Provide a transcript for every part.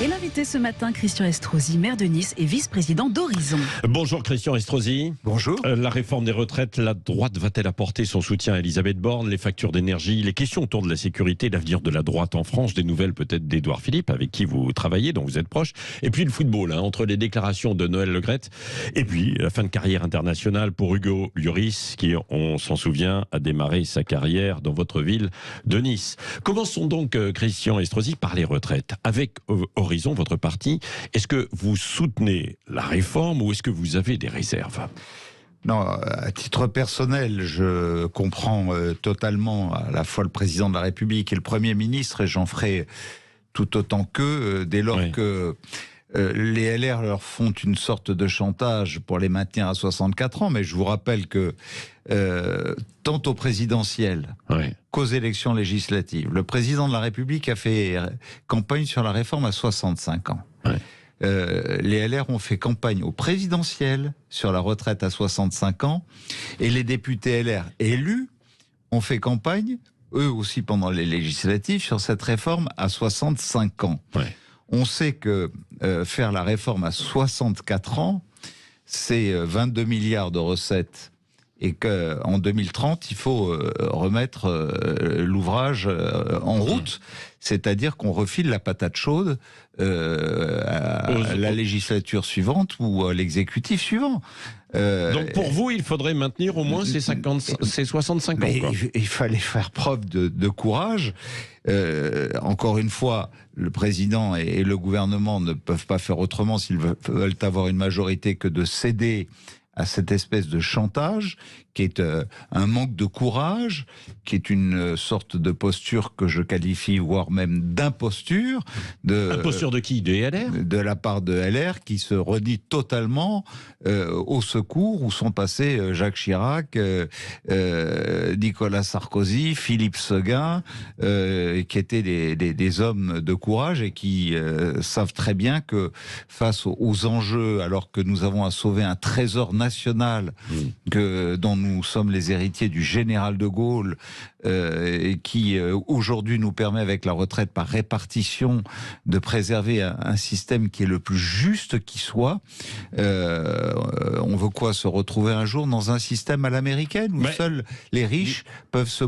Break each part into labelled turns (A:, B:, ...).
A: Et l'invité ce matin, Christian Estrosi, maire de Nice et vice-président d'Horizon.
B: Bonjour Christian Estrosi.
C: Bonjour.
B: La réforme des retraites, la droite va-t-elle apporter son soutien à Elisabeth Borne? Les factures d'énergie, les questions autour de la sécurité, l'avenir de la droite en France, des nouvelles peut-être d'Édouard Philippe, avec qui vous travaillez, dont vous êtes proche. Et puis le football, entre les déclarations de Noël Le Graët et puis la fin de carrière internationale pour Hugo Lloris, qui, on s'en souvient, a démarré sa carrière dans votre ville de Nice. Commençons donc, Christian Estrosi, par les retraites. Avec Horizon, votre parti, est-ce que vous soutenez la réforme ou est-ce que vous avez des réserves ?
C: Non, à titre personnel, je comprends totalement à la fois le président de la République et le Premier ministre, et j'en ferai tout autant qu'eux, dès lors que les LR leur font une sorte de chantage pour les maintenir à 64 ans. Mais je vous rappelle que tant au présidentiel qu'aux élections législatives, le président de la République a fait campagne sur la réforme à 65 ans. Les LR ont fait campagne au présidentiel sur la retraite à 65 ans, et les députés LR élus ont fait campagne, eux aussi pendant les législatives, sur cette réforme à 65 ans. On sait que faire la réforme à 64 ans, c'est 22 milliards de recettes, et qu'en 2030, il faut remettre l'ouvrage en route. C'est-à-dire qu'on refile la patate chaude à la législature suivante ou à l'exécutif suivant.
B: Donc pour vous, il faudrait maintenir au moins ces 65 ans.
C: Il fallait faire preuve de courage. Encore une fois, le président et le gouvernement ne peuvent pas faire autrement s'ils veulent avoir une majorité que de céder à cette espèce de chantage qui est un manque de courage, qui est une sorte de posture que je qualifie, voire même d'imposture.
B: Imposture de qui? De LR?
C: De la part de LR, qui se redit totalement au secours où sont passés Jacques Chirac, Nicolas Sarkozy, Philippe Séguin, qui étaient des hommes de courage et qui savent très bien que face aux enjeux, alors que nous avons à sauver un trésor national dont nous sommes les héritiers du général de Gaulle, et qui aujourd'hui nous permet, avec la retraite par répartition, de préserver un système qui est le plus juste qui soit. On veut quoi? Se retrouver un jour dans un système à l'américaine où seuls les riches peuvent se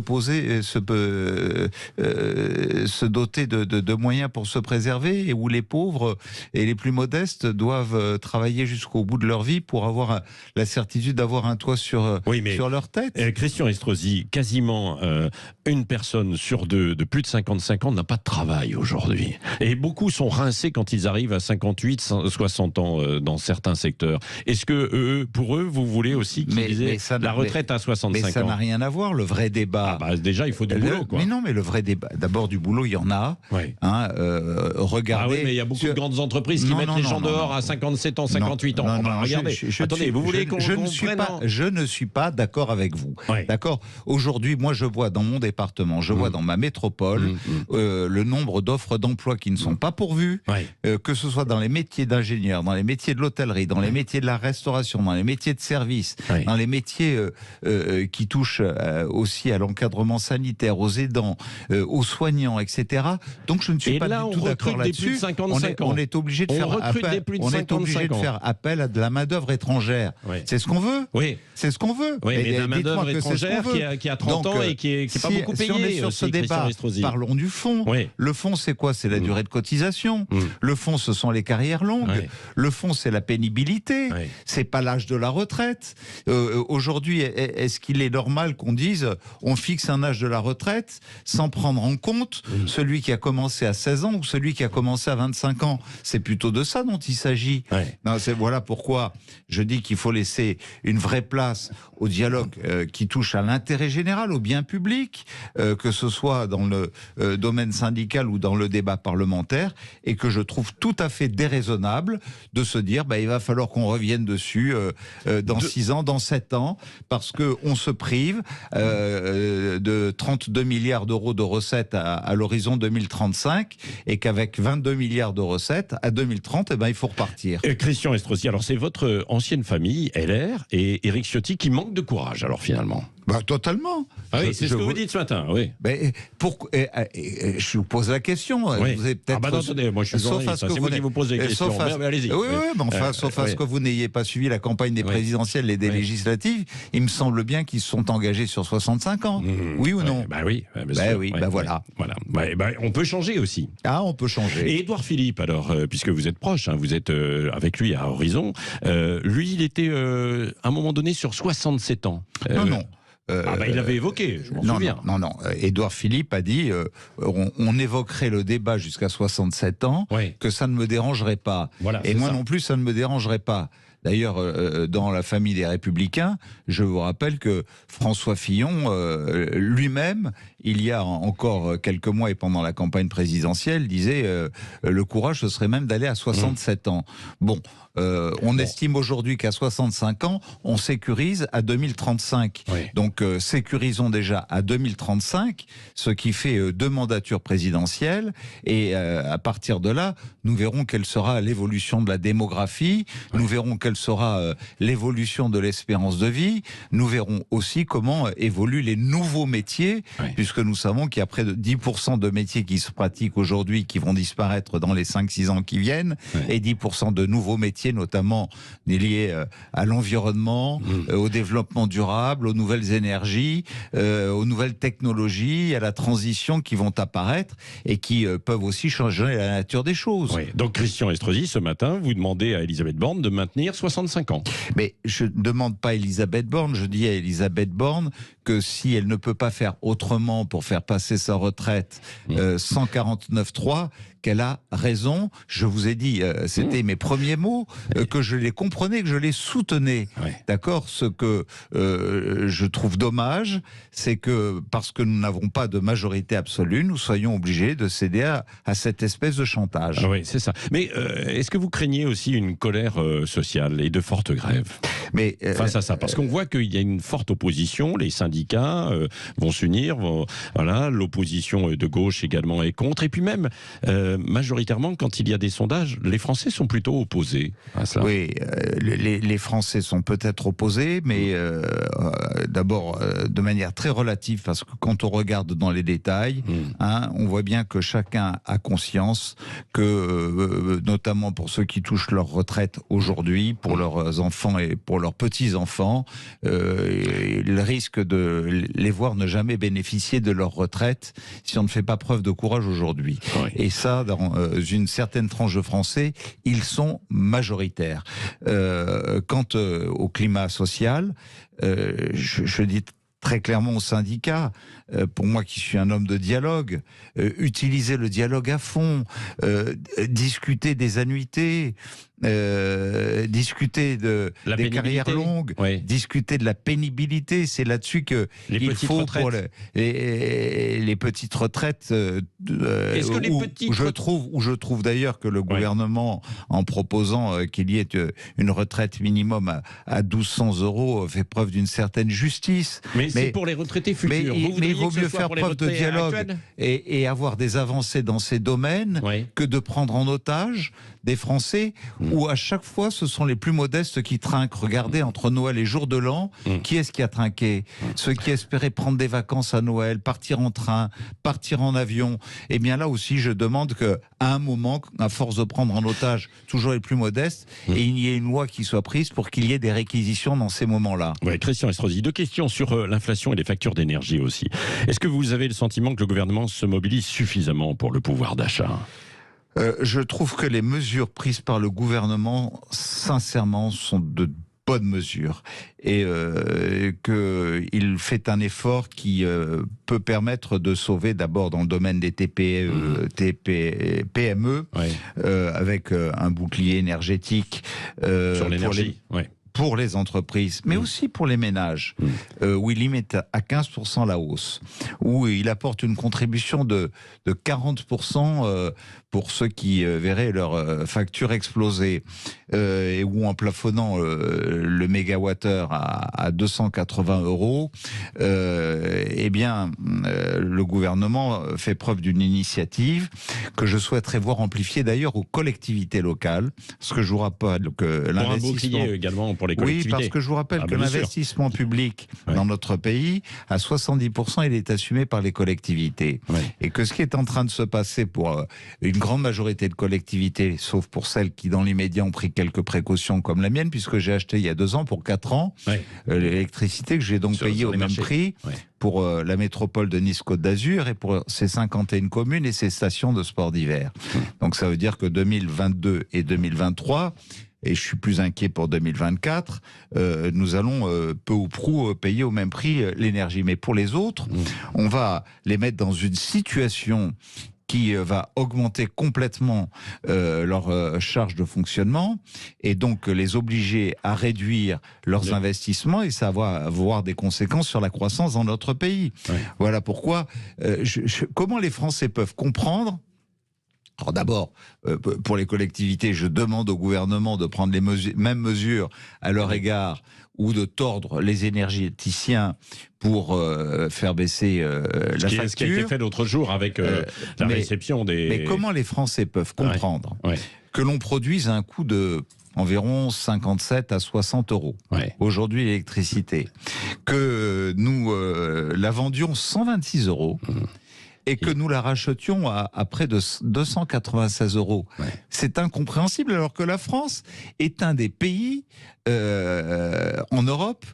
C: doter de moyens pour se préserver, et où les pauvres et les plus modestes doivent travailler jusqu'au bout de leur vie pour avoir la certitude d'avoir un toit sur leur tête.
B: Christian Estrosi, quasiment une personne sur deux de plus de 55 ans n'a pas de travail aujourd'hui. Et beaucoup sont rincés quand ils arrivent à 58, 60 ans dans certains secteurs. Est-ce que pour eux, vous voulez aussi qu'ils aient la retraite à 65 ans?
C: Mais ça n'a rien à voir. Le vrai débat...
B: déjà, il faut du boulot, quoi.
C: Mais non, mais le vrai débat... D'abord, du boulot, il y en a. Regardez...
B: mais il y a beaucoup de grandes entreprises qui mettent les gens dehors à 57 ans, 58 ans. Regardez. Attendez, vous voulez qu'on...
C: Je ne suis pas d'accord avec vous. D'accord. Aujourd'hui, moi, je vois dans mon département, je vois dans ma métropole le nombre d'offres d'emploi qui ne sont pas pourvues, que ce soit dans les métiers d'ingénieur, dans les métiers de l'hôtellerie, dans les métiers de la restauration, dans les métiers de service, dans les métiers qui touchent aussi à l'encadrement sanitaire, aux aidants, aux soignants, etc. Donc je ne suis pas du tout d'accord là-dessus. On est obligé de faire appel à de la main-d'œuvre étrangère. C'est ce qu'on veut. C'est ce qu'on veut.
B: Mais de la main-d'œuvre étrangère qui a 30 ans et qui n'est pas beaucoup payée.
C: Si on est sur ce débat, parlons du fond. Le fond, c'est quoi? C'est la durée de cotisation. Le fond, ce sont les carrières longues. Le fond, c'est la pénibilité. C'est pas l'âge de la retraite. Aujourd'hui, est-ce qu'il est normal qu'on dise on fixe un âge de la retraite sans prendre en compte celui qui a commencé à 16 ans ou celui qui a commencé à 25 ans? C'est plutôt de ça dont il s'agit. Voilà pourquoi je dis qu'il faut laisser une vraie place au dialogue qui touche à l'intérêt général, au bien public, que ce soit dans le domaine syndical ou dans le débat parlementaire, et que je trouve tout à fait déraisonnable de se dire il va falloir qu'on revienne dessus dans 6 ans, dans 7 ans, parce qu'on se prive de 32 milliards d'euros de recettes à l'horizon 2035, et qu'avec 22 milliards de recettes, à 2030, il faut repartir.
B: Christian Estrosi, alors c'est votre ancienne famille, LR, et Éric Ciotti, qui manque de courage, alors finalement.
C: Totalement.
B: C'est ce que que vous dites ce matin, oui.
C: Mais je vous pose la question.
B: Oui.
C: Vous avez peut-être.
B: Attendez, moi je suis journaliste, c'est vous qui vous posez les questions. Mais allez-y.
C: Oui, mais enfin, sauf à ce que vous n'ayez pas suivi la campagne des présidentielles et des législatives, il me semble bien qu'ils se sont engagés sur 65 ans. Oui ou non?
B: Oui,
C: voilà.
B: On peut changer aussi.
C: Ah, on peut changer.
B: Et Édouard Philippe, alors, puisque vous êtes proche, vous êtes avec lui à Horizon, lui, il était à un moment donné sur 67 ans.
C: Non.
B: Il avait évoqué, je m'en souviens.
C: Non. Édouard Philippe a dit on évoquerait le débat jusqu'à 67 ans, que ça ne me dérangerait pas.
B: Voilà,
C: et moi non plus, ça ne me dérangerait pas. D'ailleurs, dans la famille des Républicains, je vous rappelle que François Fillon, lui-même, il y a encore quelques mois et pendant la campagne présidentielle, disait le courage, ce serait même d'aller à 67 ans. Bon, on estime aujourd'hui qu'à 65 ans, on sécurise à 2035. Donc, sécurisons déjà à 2035, ce qui fait 2 mandatures présidentielles. Et à partir de là, nous verrons quelle sera l'évolution de la démographie, nous verrons quelle sera l'évolution de l'espérance de vie, nous verrons aussi comment évoluent les nouveaux métiers, puisque nous savons qu'il y a près de 10% de métiers qui se pratiquent aujourd'hui qui vont disparaître dans les 5-6 ans qui viennent, et 10% de nouveaux métiers, notamment liés à l'environnement, au développement durable, aux nouvelles énergies, aux nouvelles technologies, à la transition qui vont apparaître et qui peuvent aussi changer la nature des choses.
B: Donc Christian Estrosi, ce matin, vous demandez à Elisabeth Borne de maintenir 65 ans.
C: Mais je ne demande pas à Elisabeth Borne, je dis à Elisabeth Borne que si elle ne peut pas faire autrement pour faire passer sa retraite 149.3, qu'elle a raison. Je vous ai dit, c'était mes premiers mots, que je les comprenais, que je les soutenais. D'accord ? Ce que je trouve dommage, c'est que parce que nous n'avons pas de majorité absolue, nous soyons obligés de céder à cette espèce de chantage.
B: Oui, c'est ça. Mais est-ce que vous craignez aussi une colère sociale et de fortes grèves face à ça? Parce qu'on voit qu'il y a une forte opposition, les syndicats vont s'unir, l'opposition de gauche également est contre, et puis même majoritairement, quand il y a des sondages, les Français sont plutôt opposés à cela.
C: Oui, les Français sont peut-être opposés, mais d'abord de manière très relative, parce que quand on regarde dans les détails, on voit bien que chacun a conscience que, notamment pour ceux qui touchent leur retraite aujourd'hui, pour leurs enfants et pour leurs petits-enfants, ils risquent de les voir ne jamais bénéficier de leur retraite si on ne fait pas preuve de courage aujourd'hui. Et ça, dans une certaine tranche de Français, ils sont majoritaires. Quant au climat social, je dis très clairement aux syndicats, pour moi qui suis un homme de dialogue, utiliser le dialogue à fond, discuter des annuités, discuter des carrières longues, discuter de la pénibilité. C'est là-dessus qu'il faut pour les petites retraites. Où je trouve d'ailleurs que le gouvernement, en proposant qu'il y ait une retraite minimum à 1 200 € fait preuve d'une certaine justice.
B: Mais c'est pour les retraités futurs.
C: Mais il vaut mieux faire preuve de dialogue et avoir des avancées dans ces domaines que de prendre en otage des Français où à chaque fois ce sont les plus modestes qui trinquent. Regardez, entre Noël et Jour de l'An, qui est-ce qui a trinqué? Ceux qui espéraient prendre des vacances à Noël, partir en train, partir en avion. Eh bien là aussi, je demande qu'à un moment, à force de prendre en otage toujours les plus modestes, et il y ait une loi qui soit prise pour qu'il y ait des réquisitions dans ces moments-là.
B: Christian Estrosi, 2 questions sur l'inflation et les factures d'énergie aussi. Est-ce que vous avez le sentiment que le gouvernement se mobilise suffisamment pour le pouvoir d'achat ?
C: Je trouve que les mesures prises par le gouvernement, sincèrement, sont de bonnes mesures et qu'il fait un effort qui peut permettre de sauver d'abord dans le domaine des PME avec un bouclier énergétique
B: sur l'énergie.
C: Pour les entreprises, mais aussi pour les ménages, où il limite à 15% la hausse, où il apporte une contribution de 40% pour ceux qui verraient leur facture exploser, et où en plafonnant le mégawattheure à 280 €, eh bien, le gouvernement fait preuve d'une initiative que je souhaiterais voir amplifiée d'ailleurs aux collectivités locales, parce que je vous rappelle que l'investissement...
B: Pour un bouclier également pour les collectivités.
C: Oui, parce que je vous rappelle que
B: bien sûr.
C: l'investissement public dans notre pays, à 70%, il est assumé par les collectivités. Et que ce qui est en train de se passer pour une grande majorité de collectivités, sauf pour celles qui, dans l'immédiat, ont pris quelques précautions comme la mienne, puisque j'ai acheté il y a 2 ans, pour 4 ans, l'électricité que j'ai donc payée au même prix pour la métropole de Nice-Côte d'Azur et pour ses 51 communes et ses stations de sport d'hiver. Donc ça veut dire que 2022 et 2023... et je suis plus inquiet pour 2024, nous allons peu ou prou payer au même prix l'énergie. Mais pour les autres, on va les mettre dans une situation qui va augmenter complètement leur charge de fonctionnement et donc les obliger à réduire leurs investissements, et ça va avoir des conséquences sur la croissance dans notre pays. Voilà pourquoi, comment les Français peuvent comprendre. Alors d'abord, pour les collectivités, je demande au gouvernement de prendre les mêmes mesures à leur égard ou de tordre les énergéticiens pour faire baisser la facture.
B: Ce qui a été fait l'autre jour avec la réception des...
C: Mais comment les Français peuvent comprendre que l'on produise à un coût de environ 57 à 60 euros aujourd'hui l'électricité, que nous la vendions 126 euros et que nous la rachetions à près de 296 euros. C'est incompréhensible, alors que la France est un des pays en Europe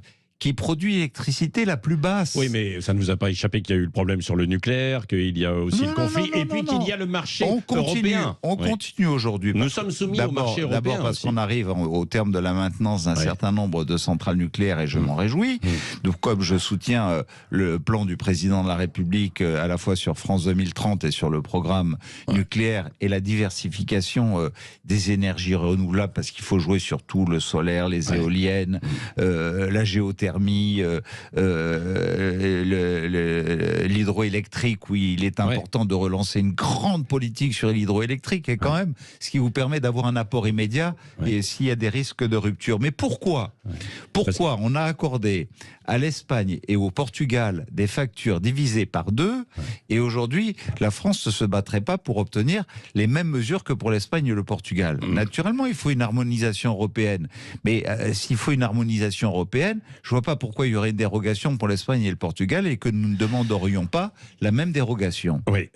C: qui produit l'électricité la plus basse.
B: Oui, mais ça ne nous a pas échappé qu'il y a eu le problème sur le nucléaire, qu'il y a aussi le conflit, et puis qu'il y a le marché européen.
C: On continue aujourd'hui.
B: Nous sommes soumis au marché européen.
C: D'abord parce qu'on arrive au terme de la maintenance d'un certain nombre de centrales nucléaires, et je m'en réjouis. Donc, comme je soutiens le plan du président de la République, à la fois sur France 2030 et sur le programme nucléaire et la diversification des énergies renouvelables, parce qu'il faut jouer sur tout, le solaire, les éoliennes, la géothermie, l'hydroélectrique, oui, il est important de relancer une grande politique sur l'hydroélectrique, et quand même, ce qui vous permet d'avoir un apport immédiat et s'il y a des risques de rupture. Mais pourquoi on a accordé à l'Espagne et au Portugal des factures divisées par 2, et aujourd'hui, la France ne se battrait pas pour obtenir les mêmes mesures que pour l'Espagne et le Portugal? Naturellement, il faut une harmonisation européenne. Mais s'il faut une harmonisation européenne, je ne vois pas pourquoi il y aurait une dérogation pour l'Espagne et le Portugal et que nous ne demanderions pas la même dérogation.
B: Oui,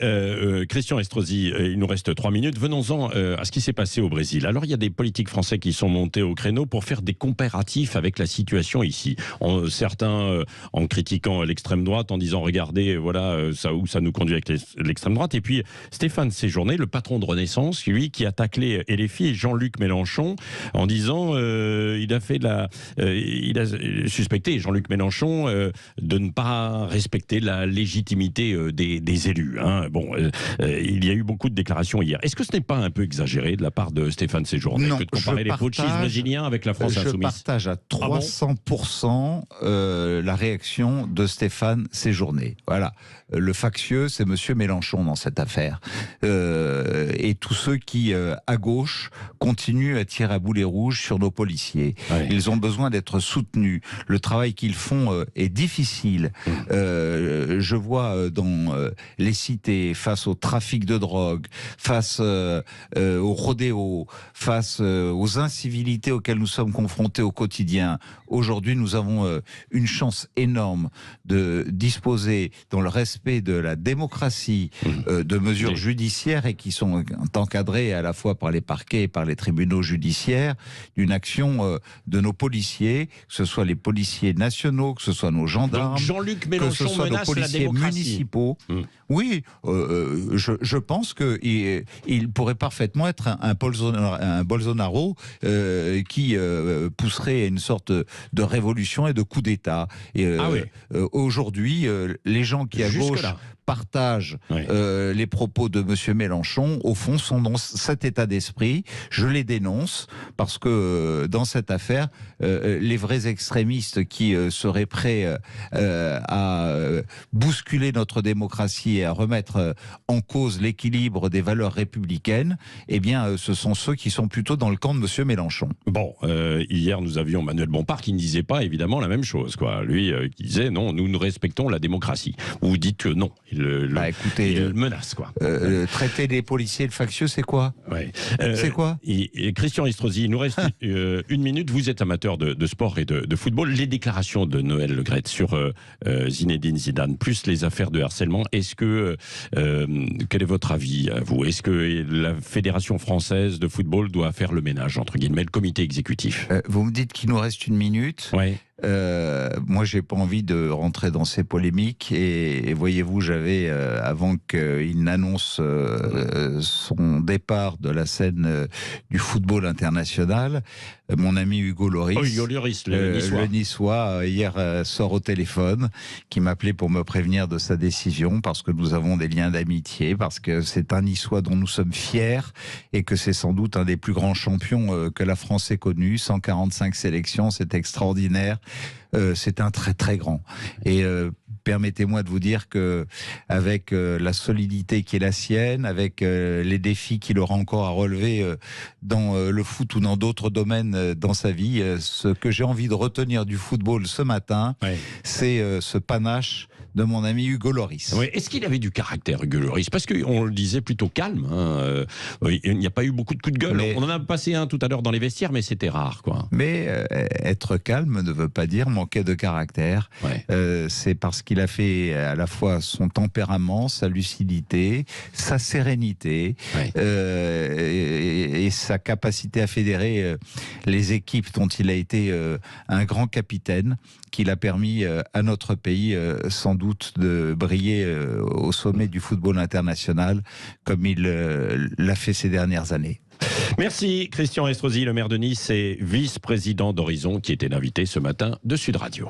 B: Christian Estrosi, il nous reste 3 minutes. Venons-en à ce qui s'est passé au Brésil. Alors, il y a des politiques français qui sont montés au créneau pour faire des comparatifs avec la situation ici. Certains en critiquant l'extrême droite, en disant regardez, voilà où ça nous conduit avec l'extrême droite. Et puis Stéphane Séjourné, le patron de Renaissance, lui, qui a taclé LFI et Jean-Luc Mélenchon en disant il a suspecté Jean-Luc Mélenchon de ne pas respecter la légitimité des élus. Il y a eu beaucoup de déclarations hier. Est-ce que ce n'est pas un peu exagéré de la part de Stéphane Séjourné que de comparer les putschistes brésiliens avec la France insoumise?
C: Je partage à 300% la réaction de Stéphane Séjourné. Voilà. Le factieux, c'est monsieur Mélenchon dans cette affaire. Et tous ceux qui, à gauche, continuent à tirer à boulet rouge sur nos policiers. Ils ont besoin d'être soutenus. Le travail qu'ils font est difficile. Je vois dans les cités, face au trafic de drogue, face au rodéo, face aux incivilités auxquelles nous sommes confrontés au quotidien. Aujourd'hui, nous avons une chance énorme de disposer, dans le respect de la démocratie, de mesures judiciaires et qui sont encadrées à la fois par les parquets et par les tribunaux judiciaires, d'une action de nos policiers, que ce soit les policiers nationaux, que ce soit nos gendarmes,
B: Jean-Luc Mélenchon,
C: que ce soit nos policiers municipaux. Oui, je pense qu'il pourrait parfaitement être un Bolsonaro qui pousserait à une sorte de révolution et de coup d'État. Aujourd'hui, les gens qui à gauche partagent les propos de M. Mélenchon, au fond, sont dans cet état d'esprit. Je les dénonce parce que dans cette affaire, les vrais extrémistes qui seraient prêts à bousculer notre démocratie et à remettre en cause l'équilibre des valeurs républicaines, eh bien, ce sont ceux qui sont plutôt dans le camp de M. Mélenchon.
B: Bon, hier, nous avions Manuel Bompard qui ne disait pas évidemment la même chose, quoi. Lui, qui disait non, nous respectons la démocratie. Vous dites que non.
C: écoutez,
B: il le menace, quoi.
C: Traiter les policiers de factieux, c'est quoi?
B: Ouais.
C: C'est quoi?
B: Et Christian Estrosi, il nous reste une minute. Vous êtes amateur de sport et de football. Les déclarations de Noël Le Graët sur Zinedine Zidane, plus les affaires de harcèlement, quel est votre avis à vous? Est-ce que la Fédération française de football doit faire le ménage, entre guillemets, le comité exécutif?
C: Vous me dites qu'il nous reste une minute.
B: Ouais.
C: Moi, j'ai pas envie de rentrer dans ces polémiques. Et voyez-vous, j'avais, avant qu'il n'annonce son départ de la scène du football international, mon ami Hugo Lloris,
B: Hugo Lloris, le
C: Niçois, hier sort au téléphone, qui m'appelait pour me prévenir de sa décision, parce que nous avons des liens d'amitié, parce que c'est un Niçois dont nous sommes fiers, et que c'est sans doute un des plus grands champions que la France ait connu. 145 sélections, c'est extraordinaire. C'est un très très grand. Et permettez-moi de vous dire que avec la solidité qui est la sienne, avec les défis qu'il aura encore à relever dans le foot ou dans d'autres domaines dans sa vie, ce que j'ai envie de retenir du football ce matin, c'est ce panache de mon ami Hugo Lloris.
B: Oui. Est-ce qu'il avait du caractère, Hugo Lloris? Parce qu'on le disait plutôt calme. Il n'y a pas eu beaucoup de coups de gueule. On en a passé un tout à l'heure dans les vestiaires, mais c'était rare, quoi.
C: Mais être calme ne veut pas dire manquer de caractère. C'est parce qu'il a fait à la fois son tempérament, sa lucidité, sa sérénité et sa capacité à fédérer les équipes dont il a été un grand capitaine, qui l'a permis à notre pays sans doute de briller au sommet du football international comme il l'a fait ces dernières années.
B: Merci Christian Estrosi, le maire de Nice et vice-président d'Horizon, qui était l'invité ce matin de Sud Radio.